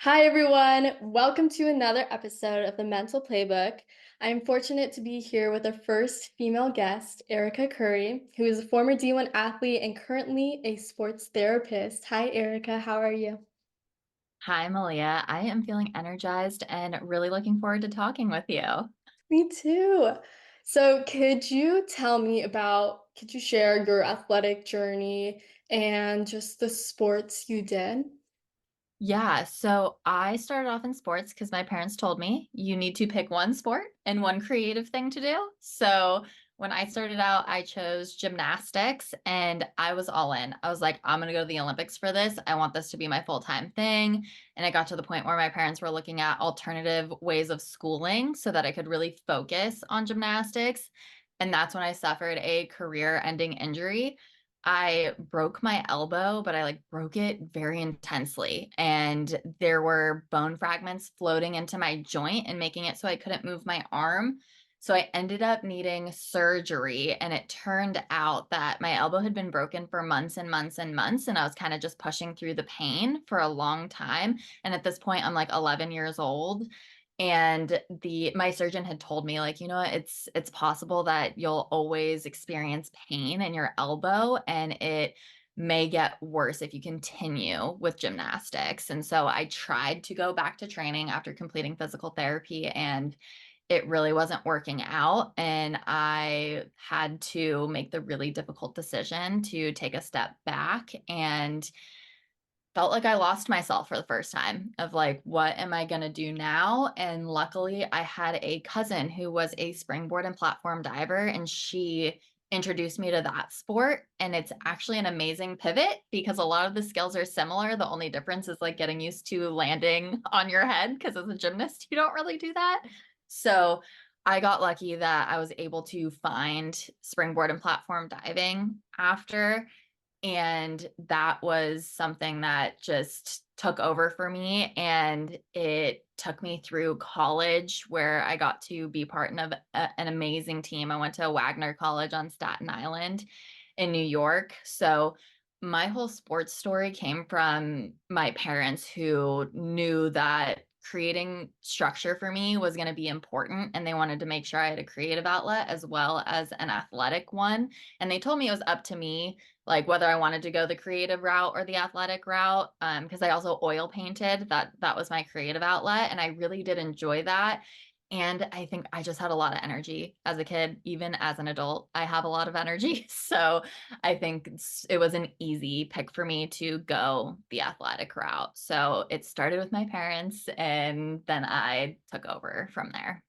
Hi, everyone. Welcome to another episode of the Mental Playbook. I am fortunate to be here with our first female guest, Erica Curry, who is a former D1 athlete and currently a sports therapist. Hi, Erica. How are you? Hi, Malia. I am feeling energized and really looking forward to talking with you. Me too. So, could you share your athletic journey and just the sports you did? Yeah, so I started off in sports because my parents told me you need to pick one sport and one creative thing to do. So when I started out, I chose gymnastics and I was all in. I was like, I'm going to go to the Olympics for this. I want this to be my full-time thing. And I got to the point where my parents were looking at alternative ways of schooling so that I could really focus on gymnastics. And that's when I suffered a career-ending injury. I broke my elbow, but I broke it very intensely. And there were bone fragments floating into my joint and making it so I couldn't move my arm. So I ended up needing surgery. And it turned out that my elbow had been broken for months and months and months. And I was kind of just pushing through the pain for a long time. And at this point, I'm like 11 years old. And the my surgeon had told me, like, it's possible that you'll always experience pain in your elbow, and it may get worse if you continue with gymnastics. And so I tried to go back to training after completing physical therapy, and it really wasn't working out. And I had to make the really difficult decision to take a step back and felt like I lost myself for the first time of like, what am I going to do now? And luckily, I had a cousin who was a springboard and platform diver, and she introduced me to that sport. And it's actually an amazing pivot because a lot of the skills are similar. The only difference is like getting used to landing on your head because as a gymnast, you don't really do that. So I got lucky that I was able to find springboard and platform diving after, and that was something that just took over for me. And it took me through college where I got to be part of an amazing team. I went to Wagner College on Staten Island in New York. So my whole sports story came from my parents who knew that creating structure for me was going to be important, and they wanted to make sure I had a creative outlet as well as an athletic one. And they told me it was up to me, like whether I wanted to go the creative route or the athletic route. Because I also oil painted. That was my creative outlet, and I really did enjoy that. And I think I just had a lot of energy as a kid, even as an adult. I have a lot of energy. So I think it was an easy pick for me to go the athletic route. So it started with my parents, and then I took over from there.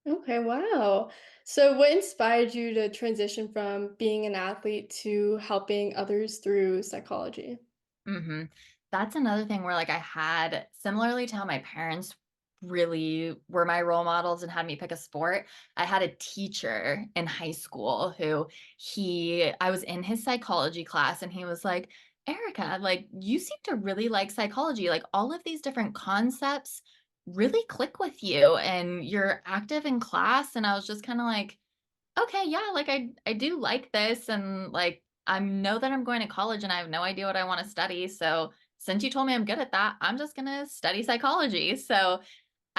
Okay, wow. So, what inspired you to transition from being an athlete to helping others through psychology? hmm That's another thing where like I had similarly to how my parents really were my role models and had me pick a sport. I had a teacher in high school who I was in his psychology class, and he was like, Erica, like you seem to really like psychology. Like all of these different concepts really click with you and you're active in class. And I was just kind of like, okay, yeah, like I do like this, and like I know that I'm going to college and I have no idea what I want to study. So since you told me I'm good at that, I'm just gonna study psychology. So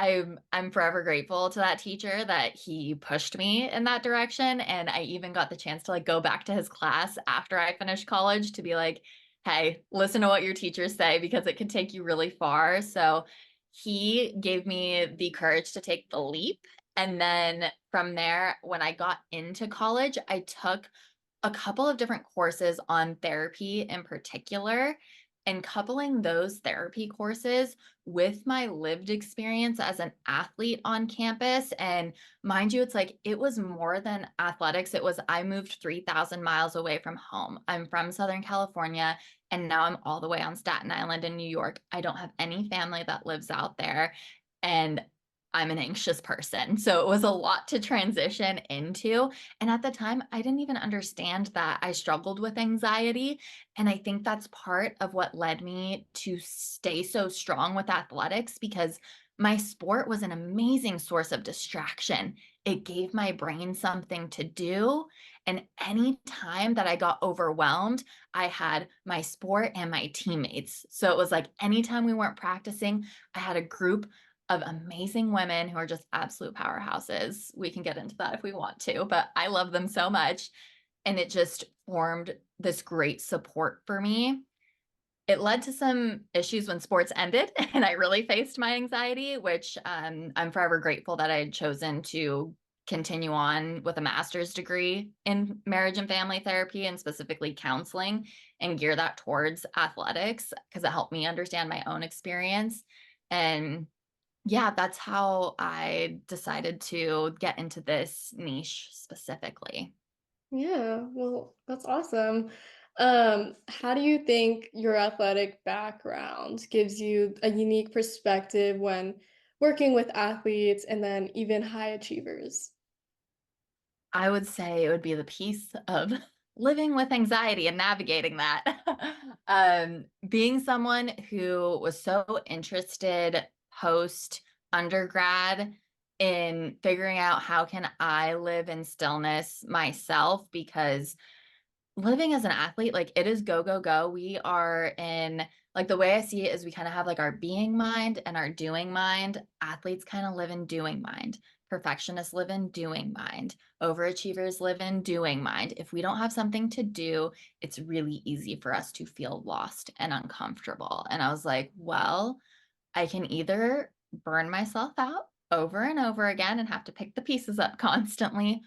I'm forever grateful to that teacher that he pushed me in that direction. And I even got the chance to like go back to his class after I finished college to be like, hey, listen to what your teachers say because it could take you really far. So he gave me the courage to take the leap. And then from there, when I got into college, I took a couple of different courses on therapy in particular, and coupling those therapy courses with my lived experience as an athlete on campus. And mind you, it's like it was more than athletics. It was I moved 3,000 miles away from home. I'm from Southern California, and now I'm all the way on Staten Island in New York. I don't have any family that lives out there. And I'm an anxious person. So it was a lot to transition into. And at the time, I didn't even understand that I struggled with anxiety. And I think that's part of what led me to stay so strong with athletics because my sport was an amazing source of distraction. It gave my brain something to do. And any time that I got overwhelmed, I had my sport and my teammates. So it was like anytime we weren't practicing, I had a group of amazing women who are just absolute powerhouses. We can get into that if we want to, but I love them so much. And it just formed this great support for me. It led to some issues when sports ended, and I really faced my anxiety, which I'm forever grateful that I had chosen to continue on with a master's degree in marriage and family therapy and specifically counseling and gear that towards athletics because it helped me understand my own experience. And yeah, that's how I decided to get into this niche specifically. Yeah, well, that's awesome. How do you think your athletic background gives you a unique perspective when working with athletes and then even high achievers? I would say it would be the piece of living with anxiety and navigating that. Being someone who was so interested post undergrad in figuring out how can I live in stillness myself because living as an athlete, like it is go, go, go. We are in, like, the way I see it is we kind of have like our being mind and our doing mind. Athletes kind of live in doing mind. Perfectionists live in doing mind. Overachievers live in doing mind. If we don't have something to do, it's really easy for us to feel lost and uncomfortable. And I was like, well, I can either burn myself out over and over again and have to pick the pieces up constantly,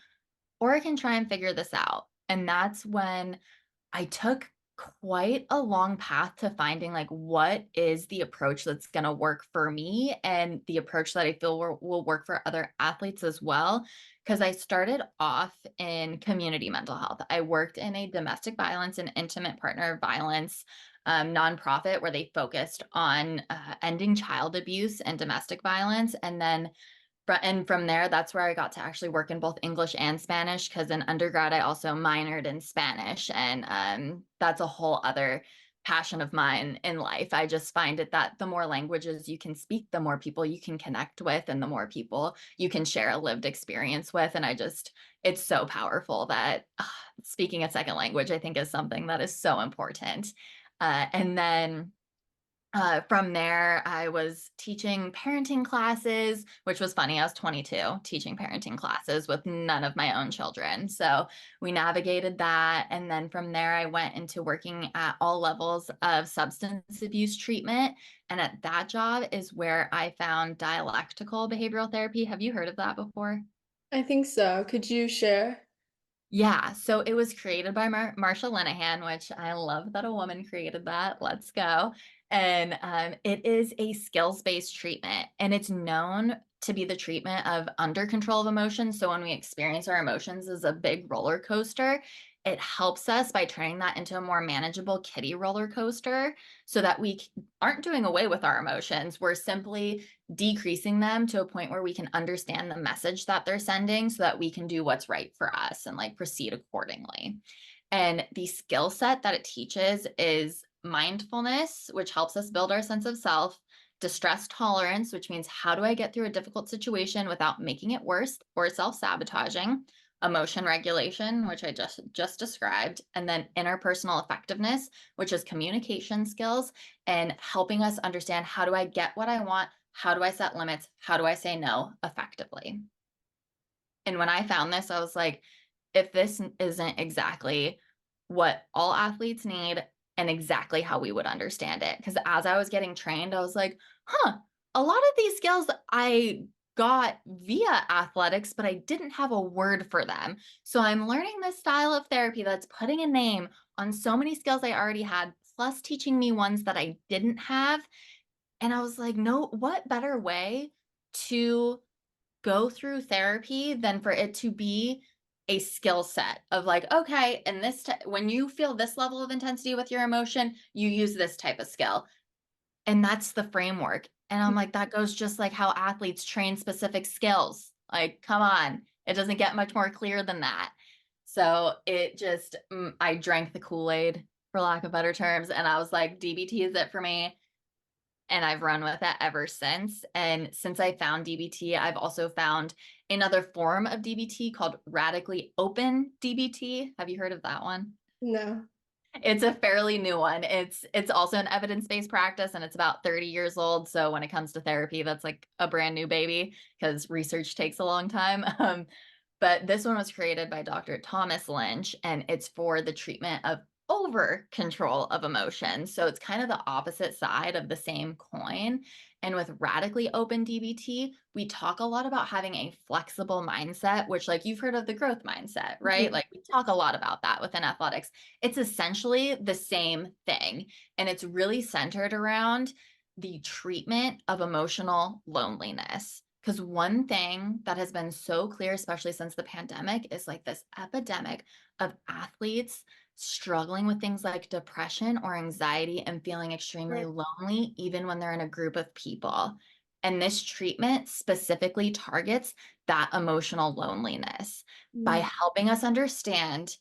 or I can try and figure this out. And that's when I took quite a long path to finding like what is the approach that's going to work for me and the approach that I feel will work for other athletes as well. Because I started off in community mental health. I worked in a domestic violence and intimate partner violence nonprofit where they focused on ending child abuse and domestic violence. And from there, that's where I got to actually work in both English and Spanish because in undergrad, I also minored in Spanish. And that's a whole other passion of mine in life. I just find it that the more languages you can speak, the more people you can connect with, and the more people you can share a lived experience with. And it's so powerful that speaking a second language, I think, is something that is so important. And then from there, I was teaching parenting classes, which was funny. I was 22 teaching parenting classes with none of my own children. So we navigated that. And then from there, I went into working at all levels of substance abuse treatment. And at that job is where I found dialectical behavioral therapy. Have you heard of that before? I think so. Could you share? Yeah, so it was created by Marsha Linehan, which I love that a woman created that. Let's go. And it is a skills-based treatment, and it's known to be the treatment of under control of emotions. So when we experience our emotions as a big roller coaster, it helps us by turning that into a more manageable kiddie roller coaster so that we aren't doing away with our emotions. We're simply decreasing them to a point where we can understand the message that they're sending so that we can do what's right for us and like proceed accordingly. And the skill set that it teaches is mindfulness, which helps us build our sense of self, distress tolerance, which means how do I get through a difficult situation without making it worse or self-sabotaging, emotion regulation, which I just described, and then interpersonal effectiveness, which is communication skills and helping us understand how do I get what I want, how do I set limits, how do I say no effectively. And when I found this, I was like, if this isn't exactly what all athletes need and exactly how we would understand it. Because as I was getting trained, I was like, huh, a lot of these skills I got via athletics, but I didn't have a word for them. So I'm learning this style of therapy that's putting a name on so many skills I already had, plus teaching me ones that I didn't have. And I was like, no, what better way to go through therapy than for it to be a skill set of like, okay, and when you feel this level of intensity with your emotion, you use this type of skill. And that's the framework. And I'm like, that goes just like how athletes train specific skills. Like, come on, it doesn't get much more clear than that. So I drank the Kool-Aid, for lack of better terms. And I was like, DBT is it for me. and I've run with it ever since. And since I found DBT, I've also found another form of DBT called radically open DBT. Have you heard of that one? No. It's a fairly new one. It's also an evidence-based practice and it's about 30 years old. So when it comes to therapy, that's like a brand new baby because research takes a long time. But this one was created by Dr. Thomas Lynch, and it's for the treatment of over control of emotions. So it's kind of the opposite side of the same coin. And with radically open DBT, we talk a lot about having a flexible mindset, which, like, you've heard of the growth mindset, right? Mhm. Like, we talk a lot about that within athletics. It's essentially the same thing. And it's really centered around the treatment of emotional loneliness. Because one thing that has been so clear, especially since the pandemic, is like this epidemic of athletes struggling with things like depression or anxiety and feeling extremely Right. lonely, even when they're in a group of people. And this treatment specifically targets that emotional loneliness by Mm. helping us understand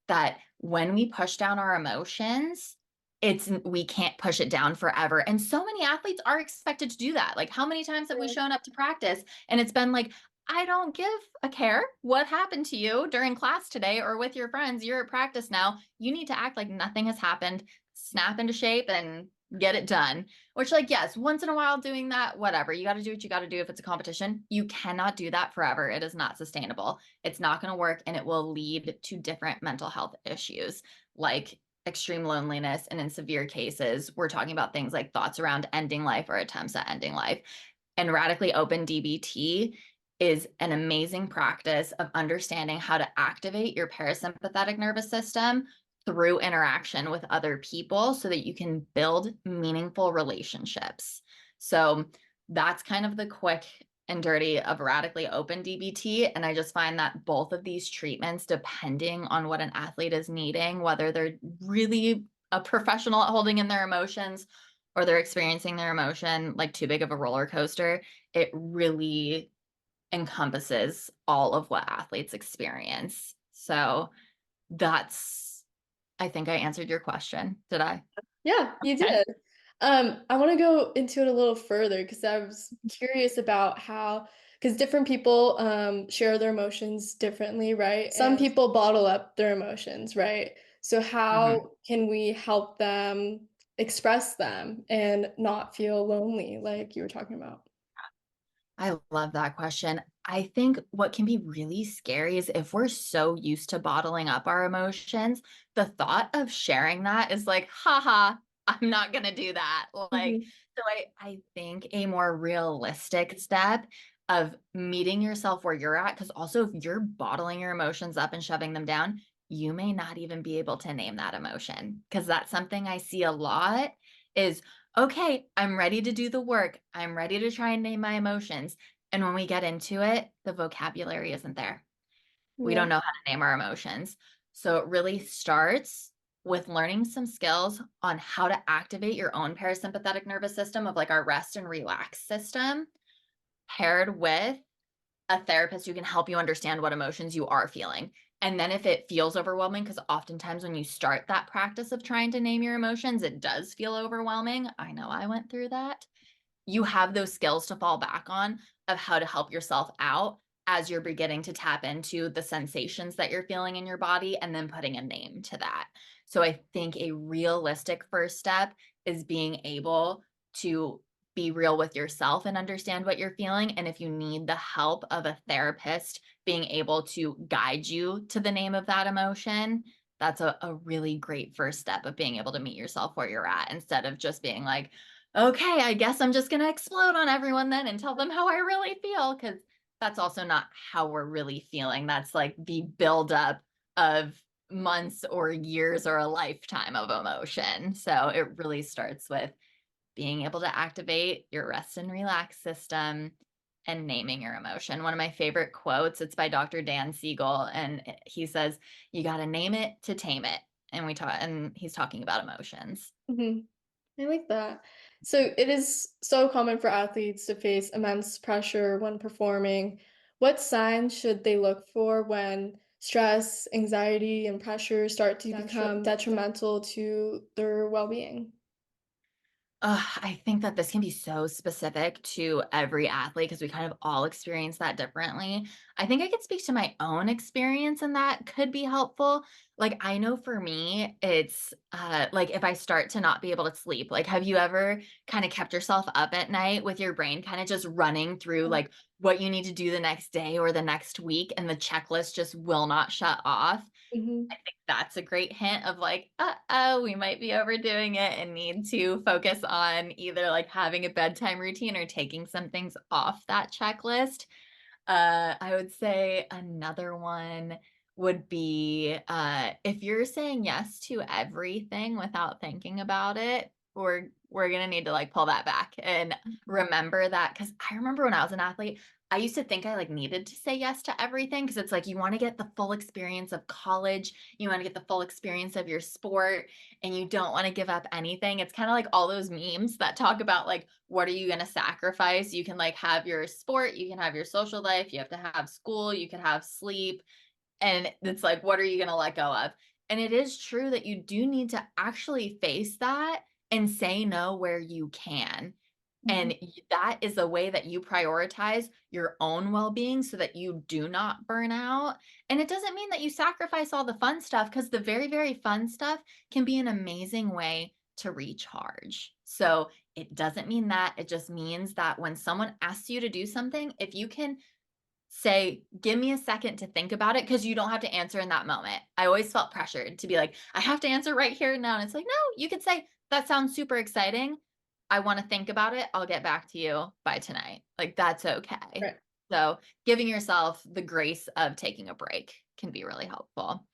that when we push down our emotions, it's we can't push it down forever. And so many athletes are expected to do that. Like, how many times have we Yeah. shown up to practice and it's been like, I don't give a care what happened to you during class today or with your friends. You're at practice now. You need to act like nothing has happened, snap into shape and get it done. Which, like, yes, once in a while doing that, whatever. You got to do what you got to do if it's a competition. You cannot do that forever. It is not sustainable. It's not going to work and it will lead to different mental health issues like extreme loneliness. And in severe cases, we're talking about things like thoughts around ending life or attempts at ending life. And radically open DBT is an amazing practice of understanding how to activate your parasympathetic nervous system through interaction with other people so that you can build meaningful relationships. So that's kind of the quick and dirty of radically open DBT. And I just find that both of these treatments, depending on what an athlete is needing, whether they're really a professional at holding in their emotions or they're experiencing their emotion like too big of a roller coaster, it really encompasses all of what athletes experience. So that's, I think I answered your question. Did I? Yeah, you Okay. did. I wanna go into it a little further because I was curious about how, because different people, share their emotions differently, right? Some people bottle up their emotions, right? So Mhm. how can we help them express them and not feel lonely like you were talking about? I love that question. I think what can be really scary is if we're so used to bottling up our emotions, the thought of sharing that is like, haha, I'm not going to do that. Like, Mhm. so I think a more realistic step of meeting yourself where you're at, because also if you're bottling your emotions up and shoving them down, you may not even be able to name that emotion. Because that's something I see a lot is, okay, I'm ready to do the work. I'm ready to try and name my emotions. And when we get into it, the vocabulary isn't there. We Yeah. don't know how to name our emotions. So it really starts with learning some skills on how to activate your own parasympathetic nervous system of like our rest and relax system, paired with a therapist who can help you understand what emotions you are feeling. And then if it feels overwhelming, because oftentimes when you start that practice of trying to name your emotions, it does feel overwhelming. I know I went through that. You have those skills to fall back on of how to help yourself out as you're beginning to tap into the sensations that you're feeling in your body and then putting a name to that. So I think a realistic first step is being able to be real with yourself and understand what you're feeling. And if you need the help of a therapist being able to guide you to the name of that emotion, that's a really great first step of being able to meet yourself where you're at instead of just being like, okay, I guess I'm just going to explode on everyone then and tell them how I really feel. Cause that's also not how we're really feeling. That's like the buildup of months or years or a lifetime of emotion. So it really starts with being able to activate your rest and relax system and naming your emotion. One of my favorite quotes, it's by Dr. Dan Siegel, and he says, you got to name it to tame it. And he's talking about emotions. Mhm. I like that. So it is so common for athletes to face immense pressure when performing. What signs should they look for when stress, anxiety, and pressure start to become detrimental to their well-being? I think that this can be so specific to every athlete because we kind of all experience that differently. I think I could speak to my own experience and that could be helpful. Like I know for me, it's like if I start to not be able to sleep, like have you ever kind of kept yourself up at night with your brain kind of just running through like what you need to do the next day or the next week and the checklist just will not shut off? Mhm. I think that's a great hint of like, uh-oh, we might be overdoing it and need to focus on either like having a bedtime routine or taking some things off that checklist. I would say another one would be if you're saying yes to everything without thinking about it, we're gonna need to like pull that back and remember that because I remember when I was an athlete, I used to think I like needed to say yes to everything because it's like you want to get the full experience of college, you want to get the full experience of your sport, and you don't want to give up anything. It's kind of like all those memes that talk about like what are you going to sacrifice? You can like have your sport, you can have your social life, you have to have school, you can have sleep. And it's like, what are you going to let go of? And it is true that you do need to actually face that and say no where you can. Mhm. And that is a way that you prioritize your own well being so that you do not burn out. And it doesn't mean that you sacrifice all the fun stuff because the very, very fun stuff can be an amazing way to recharge. So it doesn't mean that. It just means that when someone asks you to do something, if you can say, give me a second to think about it because you don't have to answer in that moment. I always felt pressured to be like, I have to answer right here and now. And it's like, no, you could say, that sounds super exciting. I want to think about it. I'll get back to you by tonight. Like, that's okay. Right. So, giving yourself the grace of taking a break can be really helpful.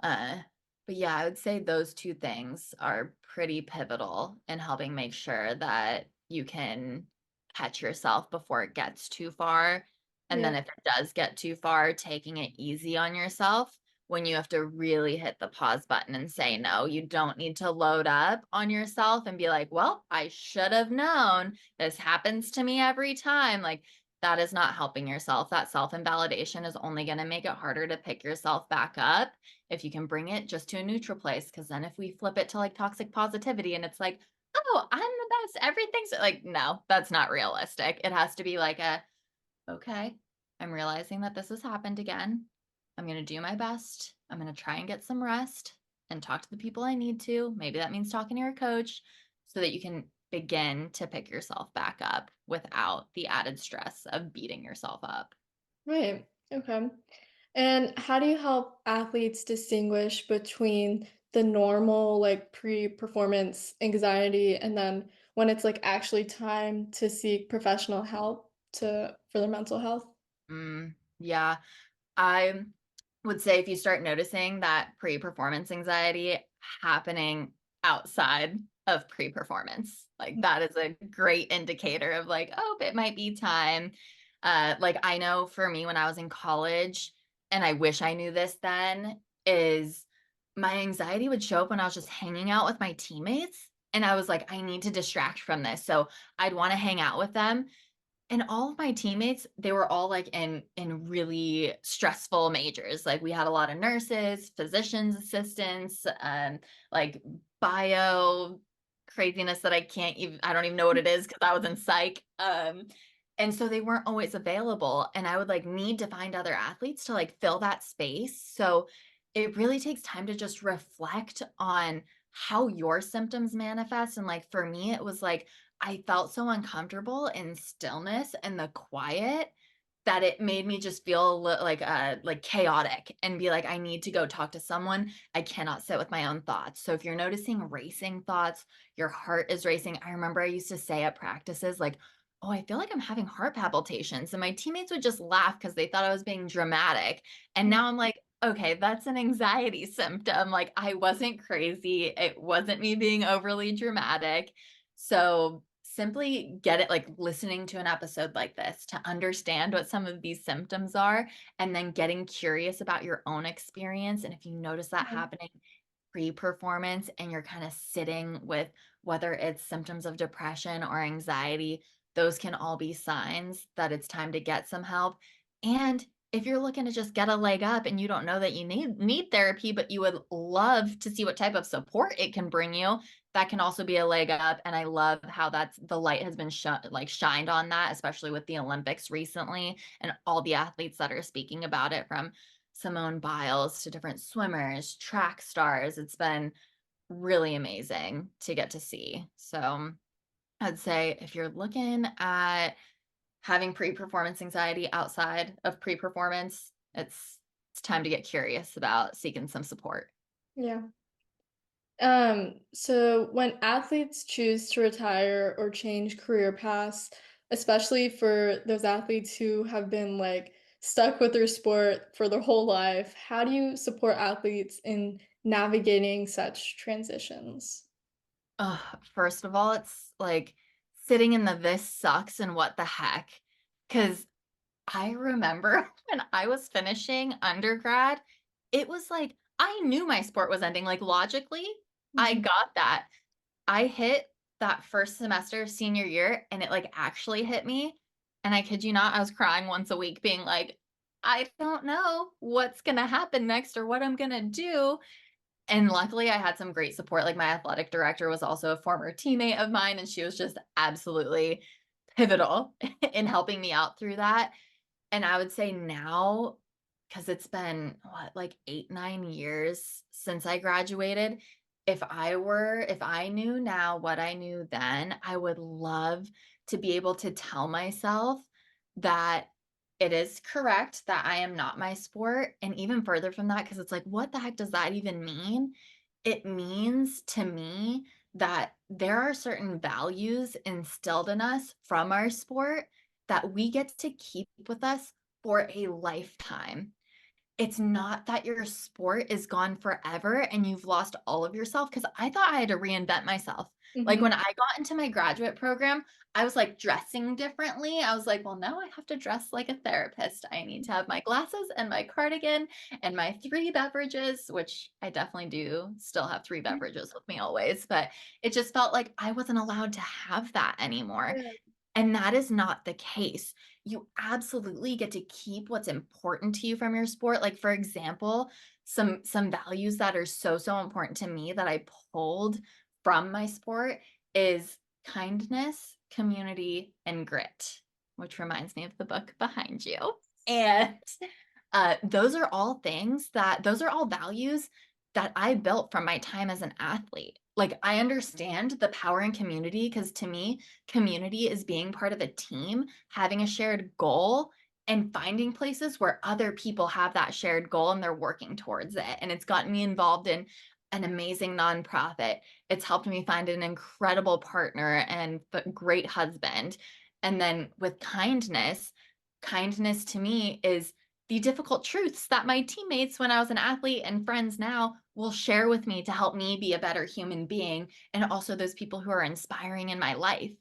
Uh, but yeah, I would say those two things are pretty pivotal in helping make sure that you can catch yourself before it gets too far. And Yeah. then if it does get too far, taking it easy on yourself when you have to really hit the pause button and say no. You don't need to load up on yourself and be like, well, I should have known this happens to me every time. Like, that is not helping yourself. That self invalidation is only going to make it harder to pick yourself back up if you can bring it just to a neutral place. Because then if we flip it to like toxic positivity and it's like, oh, I'm the best, everything's like, no, that's not realistic. It has to be like a, okay, I'm realizing that this has happened again. I'm going to do my best. I'm going to try and get some rest and talk to the people I need to. Maybe that means talking to your coach so that you can begin to pick yourself back up without the added stress of beating yourself up. Right. Okay. And how do you help athletes distinguish between the normal, like pre-performance anxiety and then when it's like actually time to seek professional help for their mental health? Yeah. I would say if you start noticing that pre-performance anxiety happening outside of pre-performance, like that is a great indicator of like, oh, it might be time. Like I know for me when I was in college, and I wish I knew this then, is my anxiety would show up when I was just hanging out with my teammates. And I was like, I need to distract from this. So I'd want to hang out with them and all of my teammates, they were all like in really stressful majors. Like we had a lot of nurses, physicians assistants, like bio craziness that I don't even know what it is because I was in psych. And so they weren't always available. And I would like need to find other athletes to like fill that space. So it really takes time to just reflect on how your symptoms manifest. And like for me, it was like I felt so uncomfortable in stillness and the quiet that it made me just feel like chaotic and be like, I need to go talk to someone. I cannot sit with my own thoughts. So if you're noticing racing thoughts, your heart is racing. I remember I used to say at practices like, oh, I feel like I'm having heart palpitations. And my teammates would just laugh because they thought I was being dramatic. And now I'm like, okay, that's an anxiety symptom. Like I wasn't crazy. It wasn't me being overly dramatic. So simply get it like listening to an episode like this to understand what some of these symptoms are and then getting curious about your own experience. And if you notice that Mhm. happening pre-performance and you're kind of sitting with whether it's symptoms of depression or anxiety, those can all be signs that it's time to get some help. And if you're looking to just get a leg up and you don't know that you need therapy, but you would love to see what type of support it can bring you, that can also be a leg up. And I love how that's the light has been shined on that, especially with the Olympics recently and all the athletes that are speaking about it, from Simone Biles to different swimmers, track stars. It's been really amazing to get to see. So I'd say if you're looking at having pre-performance anxiety outside of pre-performance, it's time to get curious about seeking some support. Yeah. So when athletes choose to retire or change career paths, especially for those athletes who have been like stuck with their sport for their whole life, how do you support athletes in navigating such transitions? First of all, it's like sitting in the this sucks and what the heck. Because I remember when I was finishing undergrad, it was like I knew my sport was ending. Like logically, I Mhm. got that. I hit that first semester of senior year and it like actually hit me. And I kid you not, I was crying once a week, being like, I don't know what's going to happen next or what I'm going to do. And luckily, I had some great support. Like, my athletic director was also a former teammate of mine, and she was just absolutely pivotal in helping me out through that. And I would say now, because it's been what, like 8, 9 years since I graduated, if I knew now what I knew then, I would love to be able to tell myself that it is correct that I am not my sport. And even further from that, because it's like, what the heck does that even mean? It means to me that there are certain values instilled in us from our sport that we get to keep with us for a lifetime. It's not that your sport is gone forever and you've lost all of yourself, because I thought I had to reinvent myself. Like Mhm. when I got into my graduate program, I was like dressing differently. I was like, well, now I have to dress like a therapist. I need to have my glasses and my cardigan and my 3 beverages, which I definitely do still have 3 beverages with me always, but it just felt like I wasn't allowed to have that anymore. Yeah. And that is not the case. You absolutely get to keep what's important to you from your sport. Like, for example, some values that are so important to me that I pulled from my sport is kindness, community, and grit, which reminds me of the book behind you. And those are all values that I built from my time as an athlete. Like, I understand the power in community, because to me, community is being part of a team, having a shared goal, and finding places where other people have that shared goal and they're working towards it. And it's gotten me involved in an amazing nonprofit. It's helped me find an incredible partner and a great husband. And then with kindness, kindness to me is the difficult truths that my teammates when I was an athlete and friends now will share with me to help me be a better human being, and also those people who are inspiring in my life.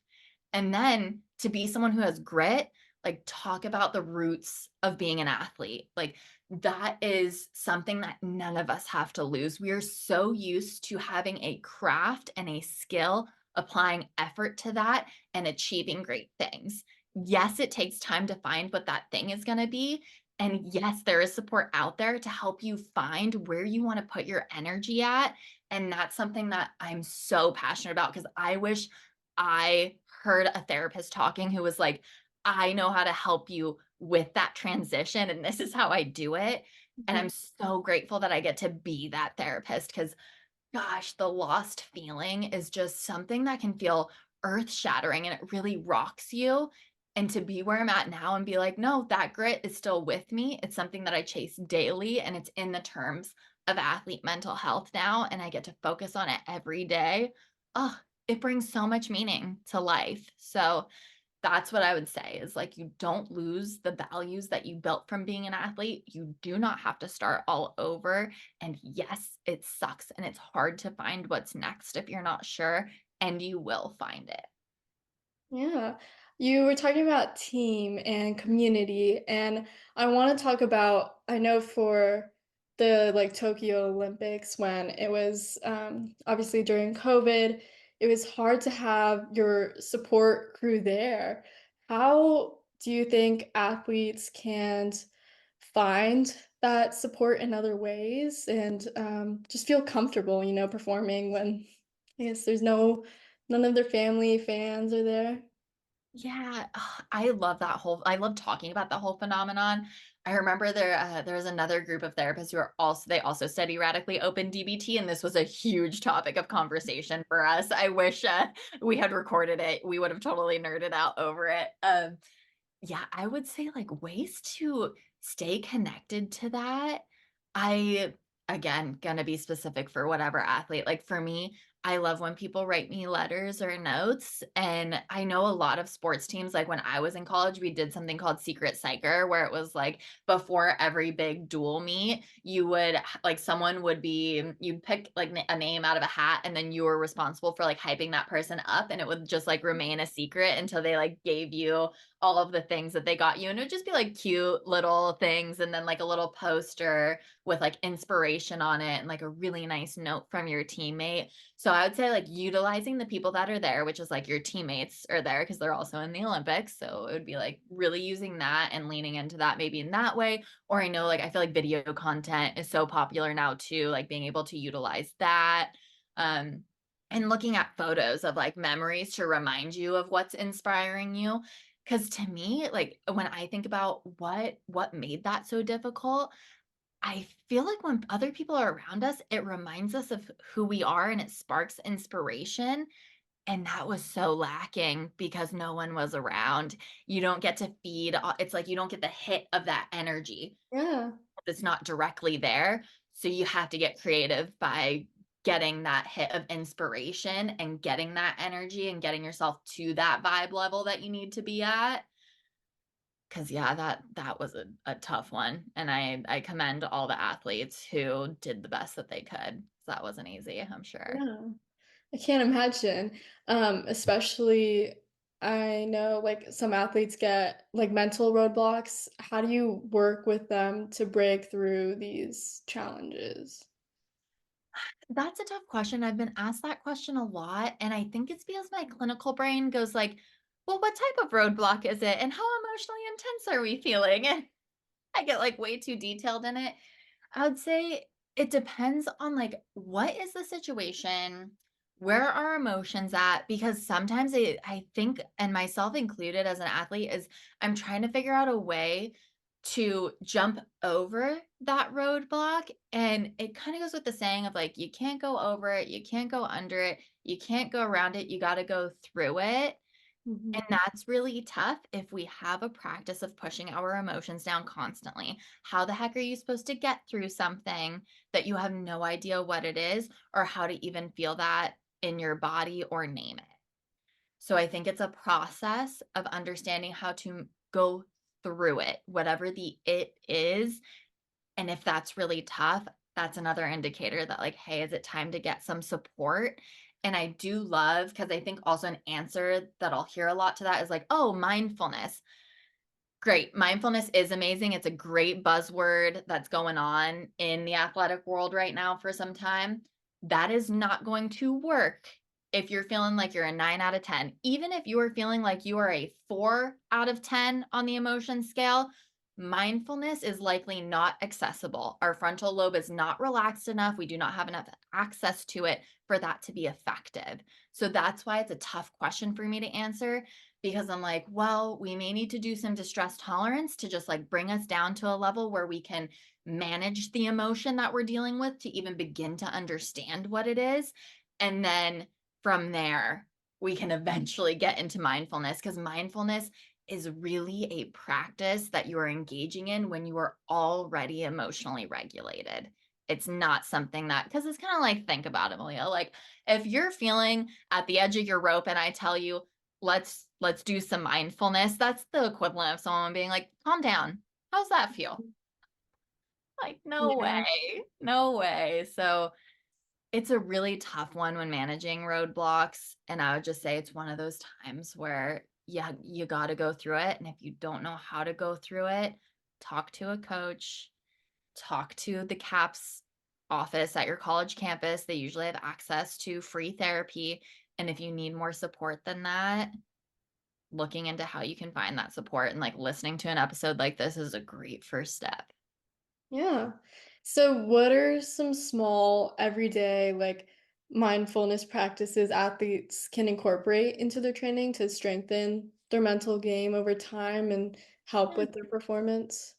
And then to be someone who has grit, like talk about the roots of being an athlete. Like that is something that none of us have to lose. We are so used to having a craft and a skill, applying effort to that and achieving great things. Yes, it takes time to find what that thing is going to be. And yes, there is support out there to help you find where you want to put your energy at. And that's something that I'm so passionate about, because I wish I heard a therapist talking who was like, I know how to help you with that transition, and this is how I do it. And I'm Mhm. so grateful that I get to be that therapist, because gosh, the lost feeling is just something that can feel earth shattering and it really rocks you. And to be where I'm at now and be like, no, that grit is still with me. It's something that I chase daily, and it's in the terms of athlete mental health now. And I get to focus on it every day. Oh, it brings so much meaning to life. So that's what I would say is like, you don't lose the values that you built from being an athlete. You do not have to start all over. And yes, it sucks and it's hard to find what's next if you're not sure, and you will find it. Yeah. You were talking about team and community, and I want to talk about, I know for the like Tokyo Olympics when it was obviously during COVID, it was hard to have your support crew there. How do you think athletes can find that support in other ways and just feel comfortable, performing when I guess there's none of their family fans are there. Yeah, I love that whole I love talking about that whole phenomenon. I remember there was another group of therapists who are also they also study radically open DBT, and this was a huge topic of conversation for us. I wish we had recorded it. We would have totally nerded out over it. Yeah, I would say, like, ways to stay connected to that. I again, gonna be specific for whatever athlete. Like, for me, I love when people write me letters or notes, and I know a lot of sports teams, like, when I was in college, we did something called Secret Psycher, where it was, like, before every big duel meet, you would like, someone would be you'd pick, like, n a name out of a hat, and then you were responsible for, like, hyping that person up, and it would just, like, remain a secret until they, like, gave you all of the things that they got you. And it would just be like cute little things and then like a little poster with like inspiration on it and like a really nice note from your teammate. So I would say like utilizing the people that are there, which is like your teammates are there because they're also in the Olympics. So it would be like really using that and leaning into that maybe in that way. Or I know like I feel like video content is so popular now too, like being able to utilize that. Um, and looking at photos of like memories to remind you of what's inspiring you. Because to me, like, when I think about what made that so difficult, I feel like when other people are around us, it reminds us of who we are and it sparks inspiration, and that was so lacking because no one was around. You don't get to feed it's like you don't get the hit of that energy Yeah. that's not directly there. So you have to get creative by getting that hit of inspiration and getting that energy and getting yourself to that vibe level that you need to be at. 'Cause yeah, that was a tough one, and I commend all the athletes who did the best that they could. That wasn't easy, I'm sure. Yeah. I can't imagine. Especially I know like some athletes get like mental roadblocks. How do you work with them to break through these challenges? That's a tough question. I've been asked that question a lot, and I think it's because my clinical brain goes like, "Well, what type of roadblock is it, and how emotionally intense are we feeling?" And I get, like, way too detailed in it. I would say it depends on, like, what is the situation? Where are emotions at? Because sometimes I think, and myself included as an athlete, is I'm trying to figure out a way to jump over that roadblock, and it kinda goes with the saying of, like, you can't go over it, you can't go under it, you can't go around it, you gotta go through it. And Mhm. that's really tough if we have a practice of pushing our emotions down constantly. How the heck are you supposed to get through something that you have no idea what it is or how to even feel that in your body or name it? So I think it's a process of understanding how to go through it, whatever the it is. And if that's really tough, that's another indicator that, like, hey, is it time to get some support? And I do love, because I think also an answer that I'll hear a lot to that is like, oh, mindfulness. Great. Mindfulness is amazing. It's a great buzzword that's going on in the athletic world right now for some time. That is not going to work if you're feeling like you're a 9 out of 10. Even if you are feeling like you are a 4 out of 10 on the emotion scale, mindfulness is likely not accessible. Our frontal lobe is not relaxed enough. We do not have enough access to it for that to be effective. So that's why it's a tough question for me to answer, because I'm like, well, we may need to do some distress tolerance to just like bring us down to a level where we can manage the emotion that we're dealing with to even begin to understand what it is. And then from there, we can eventually get into mindfulness, because mindfulness is really a practice that you are engaging in when you are already emotionally regulated. It's not something that, because it's kind of like, think about it, Malia. Like, if you're feeling at the edge of your rope and I tell you, let's do some mindfulness. That's the equivalent of someone being like, calm down. How's that feel? Like, no Yeah. way. No way. So it's a really tough one when managing roadblocks. And I would just say it's one of those times where, yeah, you got to go through it. And if you don't know how to go through it, talk to a coach, talk to the CAPS office at your college campus. They usually have access to free therapy. And if you need more support than that, looking into how you can find that support and like listening to an episode like this is a great first step. Yeah. So, what are some small, everyday, like mindfulness practices athletes can incorporate into their training to strengthen their mental game over time and help with their performance?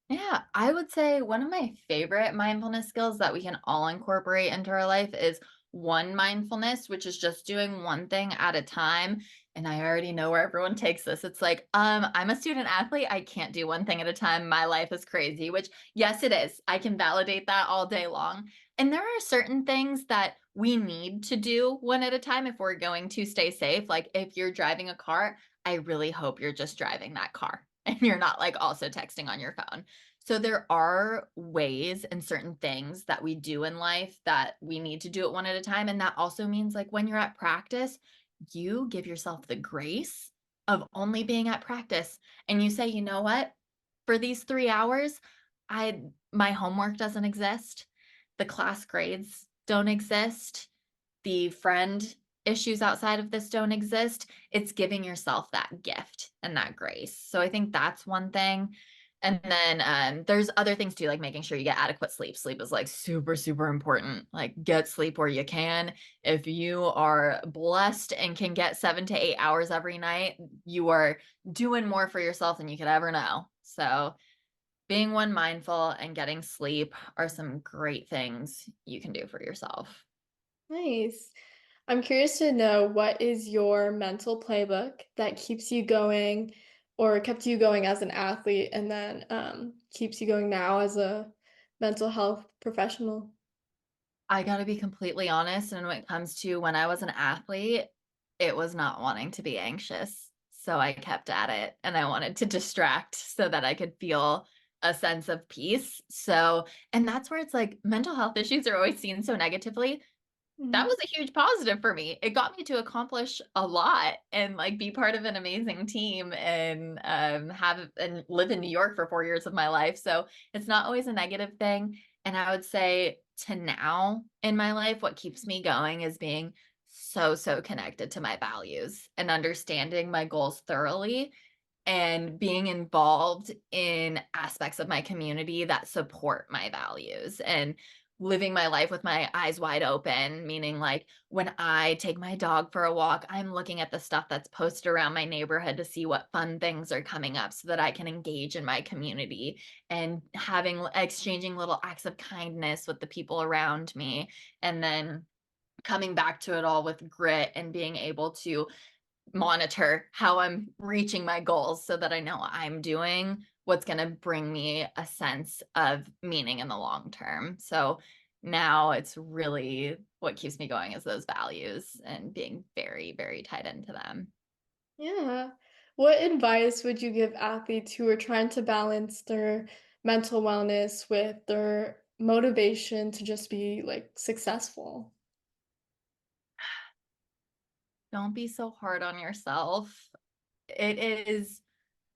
Yeah, I would say one of my favorite mindfulness skills that we can all incorporate into our life is one mindfulness, which is just doing one thing at a time. And I already know where everyone takes this. It's like, I'm a student athlete. I can't do one thing at a time. My life is crazy, which, yes, it is. I can validate that all day long. And there are certain things that we need to do one at a time if we're going to stay safe. Like if you're driving a car, I really hope you're just driving that car and you're not like also texting on your phone. So there are ways and certain things that we do in life that we need to do it one at a time. And that also means like when you're at practice, you give yourself the grace of only being at practice. And you say, you know what? For these 3 hours, I my homework doesn't exist. The class grades don't exist. The friend issues outside of this don't exist. It's giving yourself that gift and that grace. So I think that's one thing. And then there's other things too, like making sure you get adequate sleep. Sleep is like super, super important. Like get sleep where you can. If you are blessed and can get 7 to 8 hours every night, you are doing more for yourself than you could ever know. So being one mindful and getting sleep are some great things you can do for yourself. Nice. I'm curious to know what is your mental playbook that keeps you going or kept you going as an athlete and then keeps you going now as a mental health professional? I gotta be completely honest, and when it comes to when I was an athlete, it was not wanting to be anxious. So I kept at it and I wanted to distract so that I could feel a sense of peace. So, and that's where it's like mental health issues are always seen so negatively. That Mhm. was a huge positive for me. It got me to accomplish a lot and like be part of an amazing team and have and live in New York for 4 years of my life. So it's not always a negative thing. And I would say to now in my life, what keeps me going is being so, so connected to my values and understanding my goals thoroughly and being involved in aspects of my community that support my values and living my life with my eyes wide open, meaning like when I take my dog for a walk, I'm looking at the stuff that's posted around my neighborhood to see what fun things are coming up so that I can engage in my community and having exchanging little acts of kindness with the people around me. And then coming back to it all with grit and being able to monitor how I'm reaching my goals so that I know I'm doing what's going to bring me a sense of meaning in the long term. So now it's really what keeps me going is those values and being very, very tied into them. Yeah. What advice would you give athletes who are trying to balance their mental wellness with their motivation to just be like successful? Don't be so hard on yourself. It is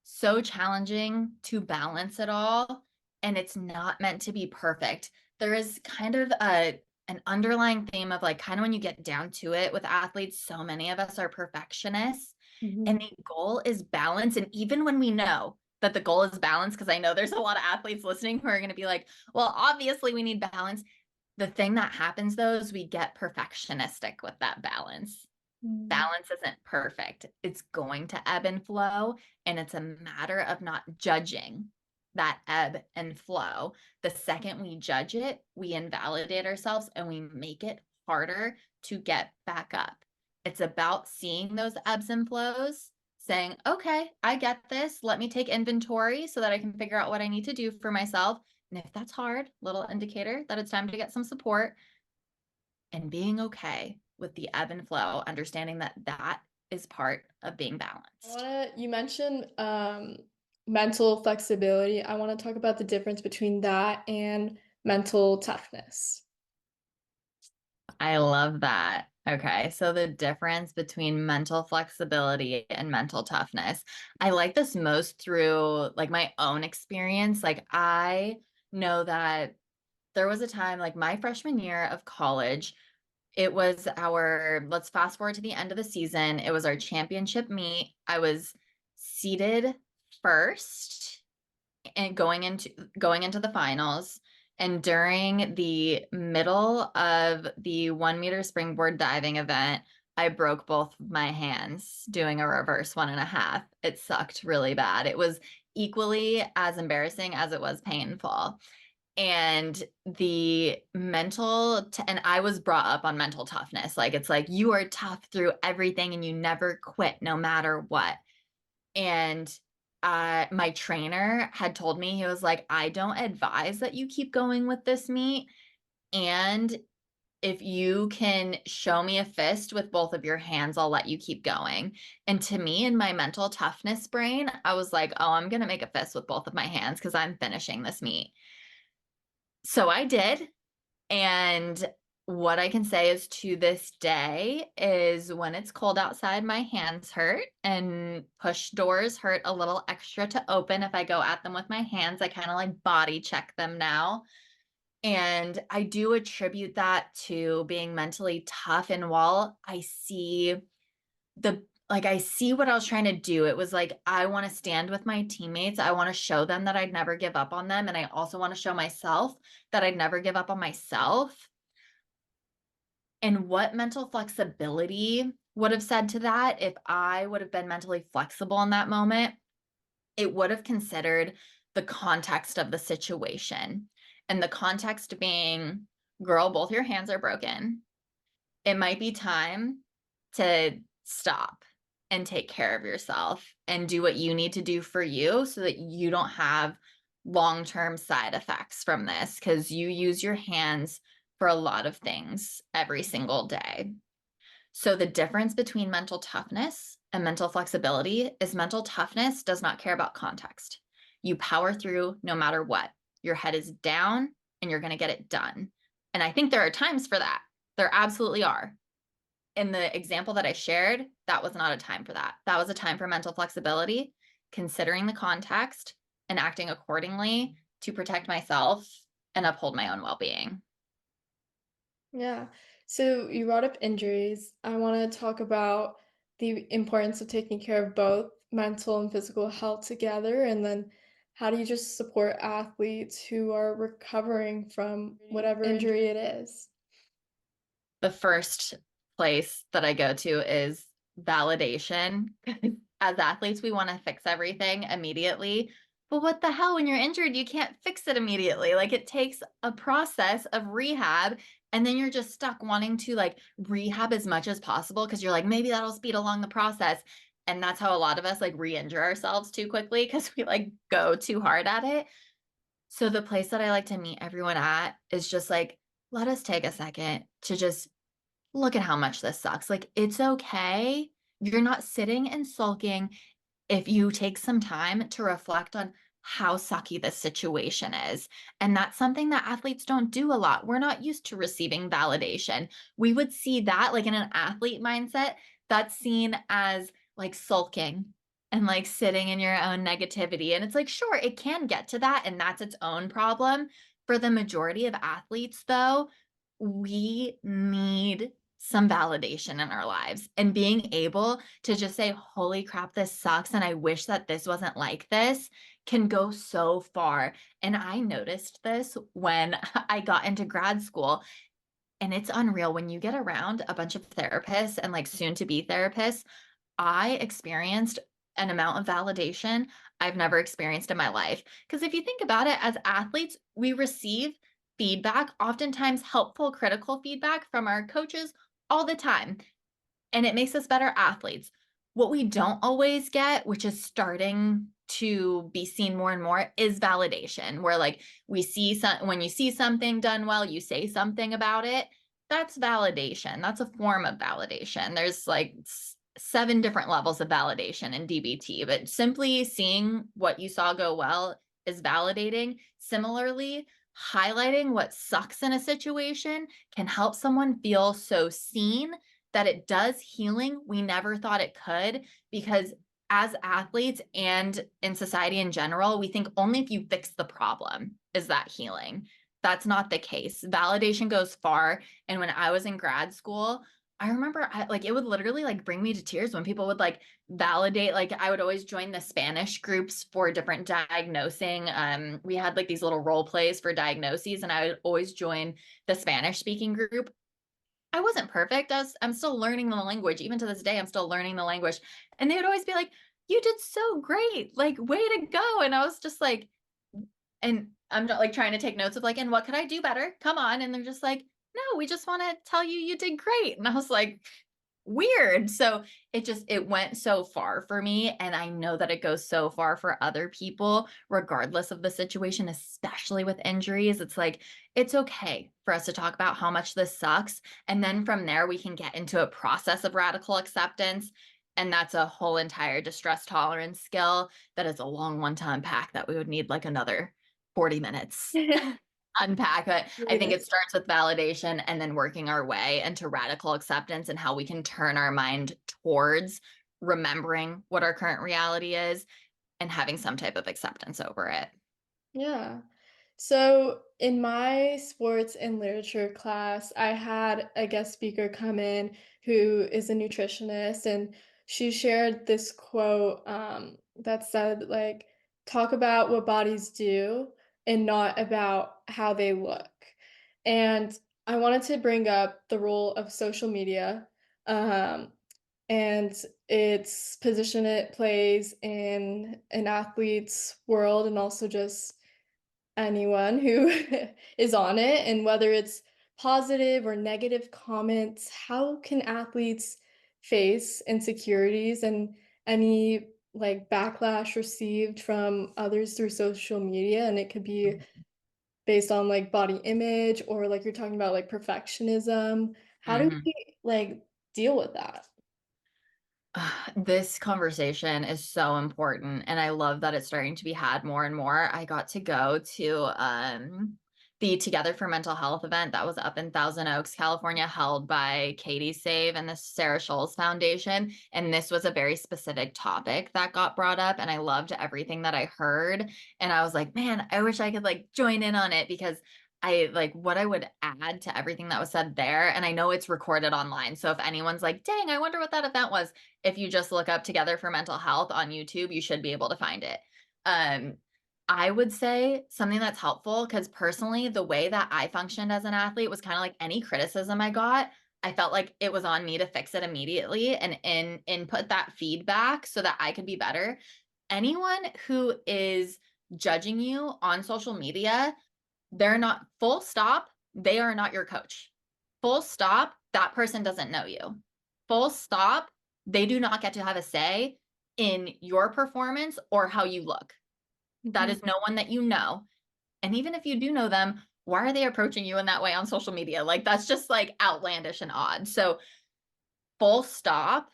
so challenging to balance it all, and it's not meant to be perfect. There is kind of a an underlying theme of like kind of when you get down to it with athletes, so many of us are perfectionists, and Mhm. the goal is balance. And even when we know that the goal is balance, because I know there's a lot of athletes listening who are going to be like, well, obviously we need balance. The thing that happens though is we get perfectionistic with that balance. Mm. Balance isn't perfect. It's going to ebb and flow, and it's a matter of not judging that ebb and flow. The second we judge it, we invalidate ourselves and we make it harder to get back up. It's about seeing those ebbs and flows, saying, okay, I get this. Let me take inventory so that I can figure out what I need to do for myself. And if that's hard, little indicator that it's time to get some support and being okay with the ebb and flow, understanding that that is part of being balanced. You mentioned mental flexibility. I want to talk about the difference between that and mental toughness. I love that. Okay, so the difference between mental flexibility and mental toughness. I like this most through like my own experience. Like I know that there was a time like my freshman year of college, it was our, let's fast forward to the end of the season. It was our championship meet. I was seated first and going into the finals. And during the middle of the 1 meter springboard diving event, I broke both of my hands doing a reverse 1.5. It sucked really bad. It was equally as embarrassing as it was painful. And and I was brought up on mental toughness. Like, it's like, you are tough through everything and you never quit no matter what. And my trainer had told me, he was like, I don't advise that you keep going with this meet. And if you can show me a fist with both of your hands, I'll let you keep going. And to me, in my mental toughness brain, I was like, oh, I'm going to make a fist with both of my hands because I'm finishing this meet. So I did. And what I can say is, to this day, is when it's cold outside, my hands hurt, and push doors hurt a little extra to open if I go at them with my hands. I kind of like body check them now. And I do attribute that to being mentally tough. And while I see what I was trying to do. It was like, I want to stand with my teammates. I want to show them that I'd never give up on them. And I also want to show myself that I'd never give up on myself. And what mental flexibility would have said to that, if I would have been mentally flexible in that moment, it would have considered the context of the situation. And the context being, girl, both your hands are broken. It might be time to stop and take care of yourself and do what you need to do for you so that you don't have long-term side effects from this, because you use your hands for a lot of things every single day. So the difference between mental toughness and mental flexibility is, mental toughness does not care about context. You power through no matter what. Your head is down and you're going to get it done. And I think there are times for that. There absolutely are. In the example that I shared, that was not a time for that. That was a time for mental flexibility, considering the context and acting accordingly to protect myself and uphold my own well-being. Yeah. So you brought up injuries. I want to talk about the importance of taking care of both mental and physical health together. And then how do you just support athletes who are recovering from whatever injury it is? The first place that I go to is validation. As athletes, we want to fix everything immediately. But what the hell, when you're injured, you can't fix it immediately. Like, it takes a process of rehab. And then you're just stuck wanting to like rehab as much as possible because you're like, maybe that'll speed along the process. And that's how a lot of us like re-injure ourselves too quickly, because we like go too hard at it. So the place that I like to meet everyone at is just like, let us take a second to just look at how much this sucks. Like, it's okay. You're not sitting and sulking if you take some time to reflect on how sucky this situation is. And that's something that athletes don't do a lot. We're not used to receiving validation. We would see that, like, in an athlete mindset, that's seen as like sulking and like sitting in your own negativity. And it's like, sure, it can get to that, and that's its own problem. For the majority of athletes, though, we need some validation in our lives, and being able to just say, holy crap, this sucks, and I wish that this wasn't like this, can go so far. And I noticed this when I got into grad school. And it's unreal when you get around a bunch of therapists and like soon to be therapists. I experienced an amount of validation I've never experienced in my life. Because if you think about it, as athletes, we receive feedback, oftentimes helpful, critical feedback from our coaches all the time. And it makes us better athletes. What we don't always get, which is starting to be seen more and more, is validation, where like when you see something done well, you say something about it. That's validation. That's a form of validation. There's like 7 different levels of validation in DBT, but simply seeing what you saw go well is validating. Similarly, highlighting what sucks in a situation can help someone feel so seen that it does healing we never thought it could. Because as athletes and in society in general, we think only if you fix the problem is that healing. That's not the case. Validation goes far. And when I was in grad school, I remember like it would literally like bring me to tears when people would like validate. Like I would always join the Spanish groups for different diagnosing. We had like these little role plays for diagnoses, and I would always join the Spanish speaking group. I wasn't perfect. I'm still learning the language. Even to this day, I'm still learning the language. And they would always be like, "You did so great. Like, way to go." And I was just like, and I'm not like trying to take notes of like, and what could I do better? Come on. And they're just like, "No, we just want to tell you you did great." And I was like, weird. So it went so far for me. And I know that it goes so far for other people, regardless of the situation, especially with injuries. It's like, it's okay for us to talk about how much this sucks. And then from there, we can get into a process of radical acceptance. And that's a whole entire distress tolerance skill that is a long one to unpack that we would need like another 40 minutes unpack it. I think Really. it starts with validation and then working our way into radical acceptance and how we can turn our mind towards remembering what our current reality is and having some type of acceptance over it. Yeah. So in my sports and literature class, I had a guest speaker come in who is a nutritionist, and she shared this quote that said, like, talk about what bodies do and not about how they look. And I wanted to bring up the role of social media um, and its position it plays in an athlete's world and also just anyone who is on it, and whether it's positive or negative comments, how can athletes face insecurities and any like backlash received from others through social media? And it could be based on like body image or like you're talking about like perfectionism. How do Mhm. we like deal with that? This conversation is so important, and I love that it's starting to be had more and more. I got to go to the Together for Mental Health event that was up in Thousand Oaks, California, held by Katie Save and the Sarah Scholes Foundation. And this was a very specific topic that got brought up, and I loved everything that I heard. And I was like, man, I wish I could like join in on it because I like what I would add to everything that was said there. And I know it's recorded online. So if anyone's like, dang, I wonder what that event was, if you just look up Together for Mental Health on YouTube, you should be able to find it. Um, I would say something that's helpful because personally, the way that I functioned as an athlete was kind of like any criticism I got, I felt like it was on me to fix it immediately and input that feedback so that I could be better. Anyone who is judging you on social media, they're not full stop, they are not your coach. Full stop, that person doesn't know you. Full stop, they do not get to have a say in your performance or how you look. That Mhm. is no one that you know. And even if you do know them, why are they approaching you in that way on social media? Like that's just like outlandish and odd. So, full stop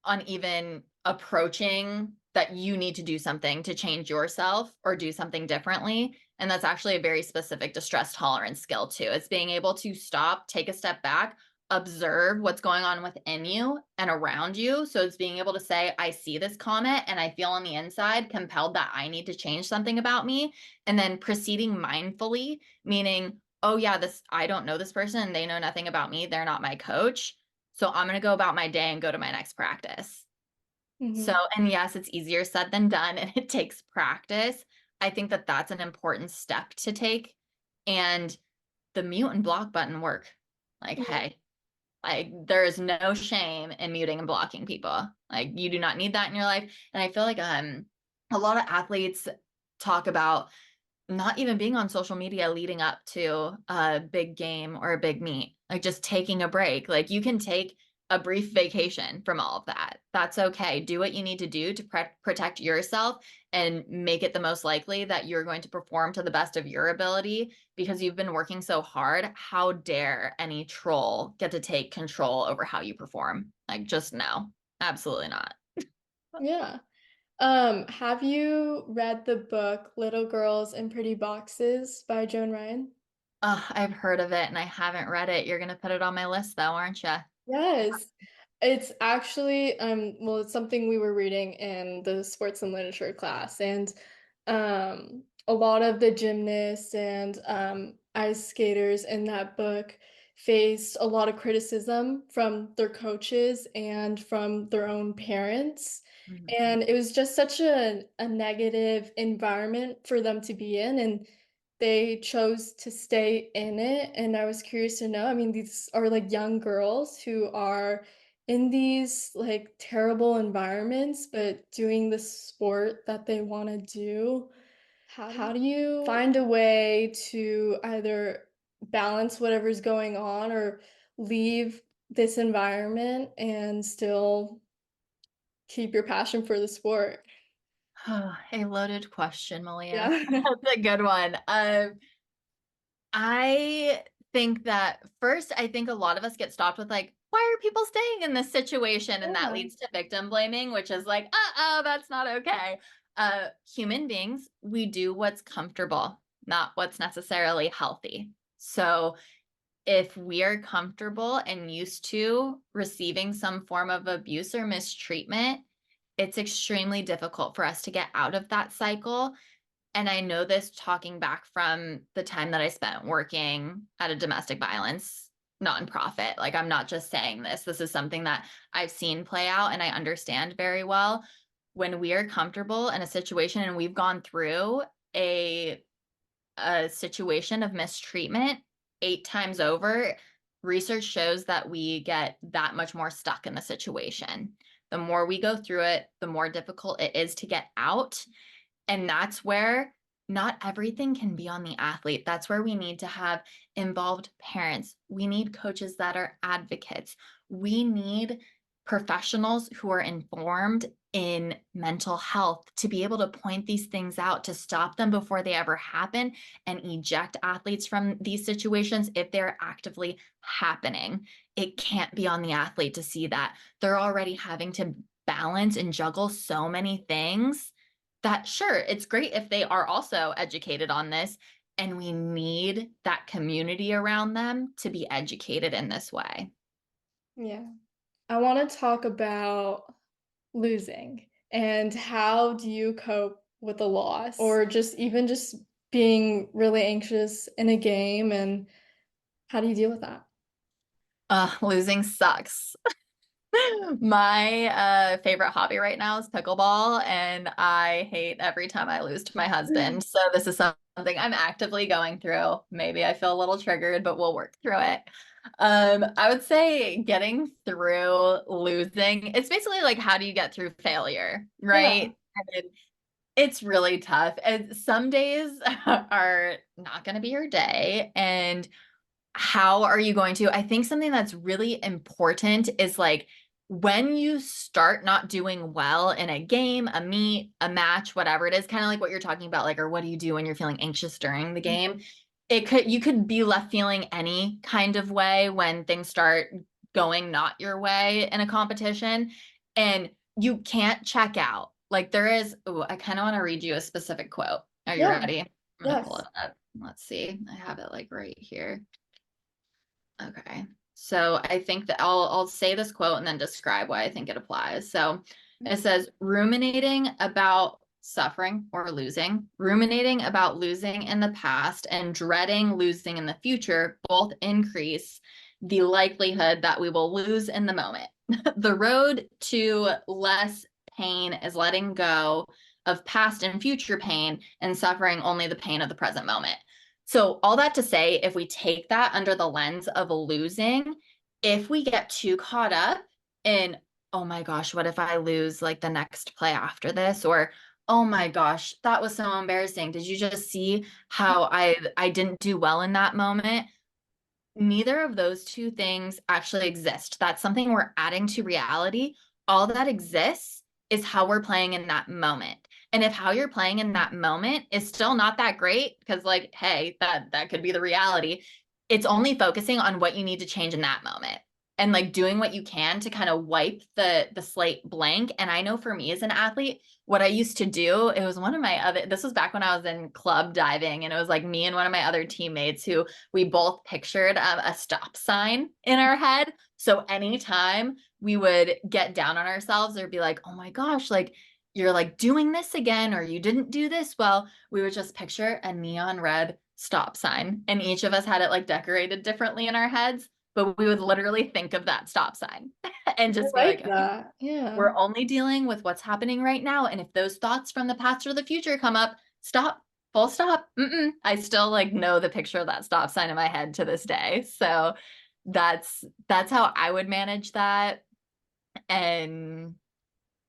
on even approaching that you need to do something to change yourself or do something differently. And that's actually a very specific distress tolerance skill, too. It's being able to stop, take a step back, observe what's going on within you and around you. So it's being able to say, I see this comment and I feel on the inside compelled that I need to change something about me. And then proceeding mindfully, meaning, oh, yeah, this, I don't know this person and they know nothing about me. They're not my coach, so I'm going to go about my day and go to my next practice. So, Mhm. and yes, it's easier said than done and it takes practice. I think that that's an important step to take. And the mute and block button work. Like, Yeah. hey, like there is no shame in muting and blocking people. Like you do not need that in your life. And I feel like a lot of athletes talk about not even being on social media leading up to a big game or a big meet, like just taking a break. Like you can take a brief vacation from all of that. That's okay. Do what you need to do to protect yourself and make it the most likely that you're going to perform to the best of your ability because you've been working so hard. How dare any troll get to take control over how you perform? Like, just no, absolutely not. Yeah. Have you read the book Little Girls in Pretty Boxes by Joan Ryan? I've heard of it and I haven't read it. You're going to put it on my list though, aren't you? Yes. It's actually well, it's something we were reading in the sports and literature class, and a lot of the gymnasts and ice skaters in that book faced a lot of criticism from their coaches and from their own parents. Mhm. And it was just such a negative environment for them to be in. And they chose to stay in it. And I was curious to know, I mean, these are like young girls who are in these like terrible environments, but doing the sport that they want to do. How do you find a way to either balance whatever's going on or leave this environment and still keep your passion for the sport? A loaded question, Malia. Yeah. That's a good one. I think that first, I think a lot of us get stopped with like, why are people staying in this situation? And that Yeah. leads to victim blaming, which is like, uh-oh, that's not okay. Human beings, we do what's comfortable, not what's necessarily healthy. So if we are comfortable and used to receiving some form of abuse or mistreatment, it's extremely difficult for us to get out of that cycle. And I know this talking back from the time that I spent working at a domestic violence nonprofit. Like, I'm not just saying this, this is something that I've seen play out and I understand very well. When we are comfortable in a situation and we've gone through a a situation of mistreatment 8 times over, research shows that we get that much more stuck in the situation. The more we go through it, the more difficult it is to get out. And that's where not everything can be on the athlete. That's where we need to have involved parents. We need coaches that are advocates. We need professionals who are informed in mental health to be able to point these things out, to stop them before they ever happen and eject athletes from these situations if they're actively happening. It can't be on the athlete to see that. They're already having to balance and juggle so many things that sure, it's great if they are also educated on this, and we need that community around them to be educated in this way. Yeah. I want to talk about losing and how do you cope with a loss or just even just being really anxious in a game and how do you deal with that? Losing sucks. My favorite hobby right now is pickleball, and I hate every time I lose to my husband. So this is something I'm actively going through. Maybe I feel a little triggered, but we'll work through it. I would say getting through losing, it's basically like how do you get through failure, Yeah. right? And it's really tough. And some days are not going to be your day, and how are you going to? I think something that's really important is like when you start not doing well in a game, a meet, a match, whatever it is, kind of like what you're talking about, like, or what do you do when you're feeling anxious during the game? You could be left feeling any kind of way when things start going not your way in a competition, and you can't check out. Like there is, oh, I kind of want to read you a specific quote. Are you Yeah. ready? I'm gonna pull Yes. it up. Let's see. I have it like right here. Okay. So I think that I'll say this quote and then describe why I think it applies. So it says ruminating about suffering or losing, ruminating about losing in the past and dreading losing in the future both increase the likelihood that we will lose in the moment. The road to less pain is letting go of past and future pain and suffering only the pain of the present moment. So, all that to say, if we take that under the lens of losing, if we get too caught up in, oh my gosh, what if I lose like the next play after this? Or, oh my gosh, that was so embarrassing. Did you just see how I didn't do well in that moment? Neither of those two things actually exist. That's something we're adding to reality. All that exists is how we're playing in that moment. And if how you're playing in that moment is still not that great, because like, hey, that could be the reality, it's only focusing on what you need to change in that moment and like doing what you can to kind of wipe the slate blank. And I know for me as an athlete, what I used to do, it was one of my other, this was back when I was in club diving, and it was like me and one of my other teammates who we both pictured a stop sign in our head. So anytime we would get down on ourselves or be like, oh my gosh, like you're like doing this again, or you didn't do this well, we would just picture a neon red stop sign. And each of us had it like decorated differently in our heads, but we would literally think of that stop sign and I just be like like, okay, that. Yeah. we're only dealing with what's happening right now. And if those thoughts from the past or the future come up, stop, full stop. I still like know the picture of that stop sign in my head to this day. So that's how I would manage that. And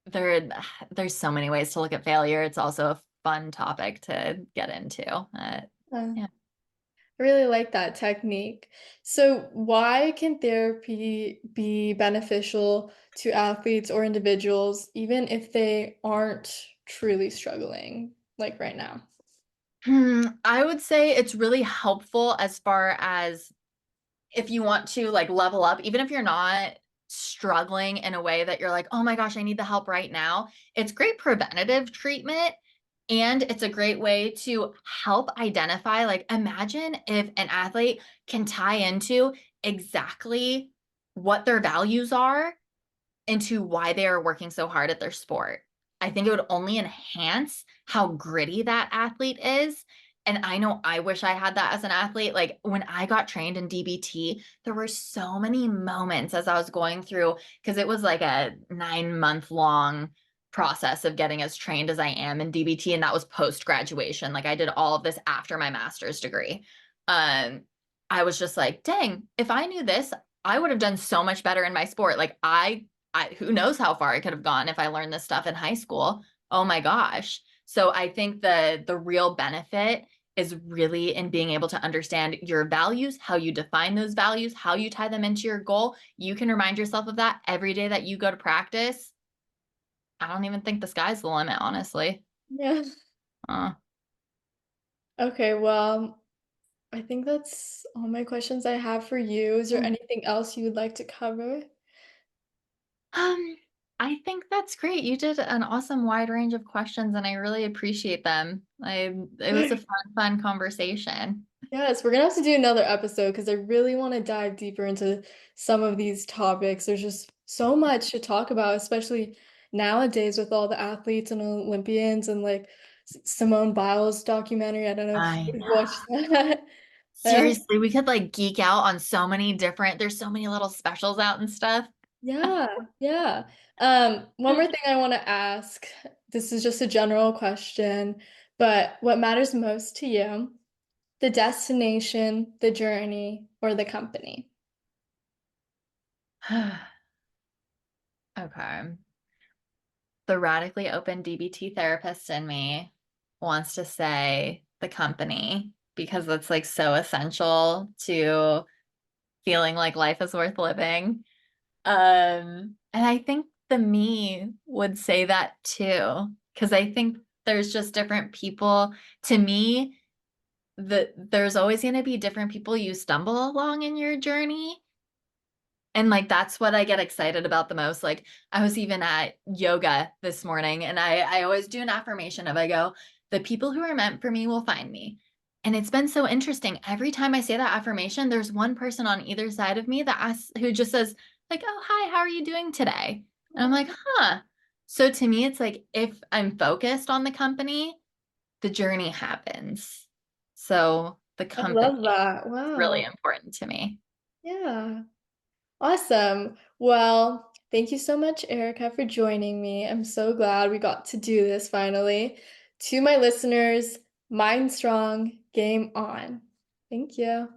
there there's so many ways to look at failure. It's also a fun topic to get into. Uh, Yeah. I really like that technique. So, why can therapy be beneficial to athletes or individuals, even if they aren't truly struggling, like right now? I would say it's really helpful as far as if you want to like level up, even if you're not struggling in a way that you're like, oh my gosh, I need the help right now. It's great preventative treatment. And it's a great way to help identify, like, imagine if an athlete can tie into exactly what their values are into why they are working so hard at their sport. I think it would only enhance how gritty that athlete is. And I know I wish I had that as an athlete. Like when I got trained in DBT, there were so many moments as I was going through, because it was like a 9 month long process of getting as trained as I am in DBT. And that was post graduation. Like I did all of this after my master's degree. Um, I was just like, dang, if I knew this, I would have done so much better in my sport. Like who knows how far I could have gone if I learned this stuff in high school. Oh my gosh. So I think the real benefit is really in being able to understand your values, how you define those values, how you tie them into your goal. You can remind yourself of that every day that you go to practice. I don't even think the sky's the limit, honestly. Yeah. Uh, Okay, well, I think that's all my questions I have for you. Is there anything else you would like to cover? um, I think that's great. You did an awesome wide range of questions and I really appreciate them. It was a fun conversation. Yes, we're gonna have to do another episode because I really want to dive deeper into some of these topics. There's just so much to talk about, especially nowadays with all the athletes and Olympians and like Simone Biles documentary. I don't know if I you've watched know. that. Uh, Seriously, we could like geek out on so many different, there's so many little specials out and stuff. yeah, yeah. One more thing I want to ask. This is just a general question, but what matters most to you? The destination, the journey, or the company? Okay. The radically open DBT therapist in me wants to say the company because that's like so essential to feeling like life is worth living. And I think the me would say that too, because I think there's just different people. To me, there's always going to be different people you stumble along in your journey. And like that's what I get excited about the most. Like I was even at yoga this morning and I always do an affirmation of I go, the people who are meant for me will find me. And it's been so interesting. Every time I say that affirmation, there's one person on either side of me that asks who just says, like, oh hi, how are you doing today? And I'm like, huh. So to me, it's like if I'm focused on the company, the journey happens. So the I company love that. is really Wow. important to me. Yeah. Awesome. Well, thank you so much, Erica, for joining me. I'm so glad we got to do this finally. To my listeners, mind strong, game on. Thank you.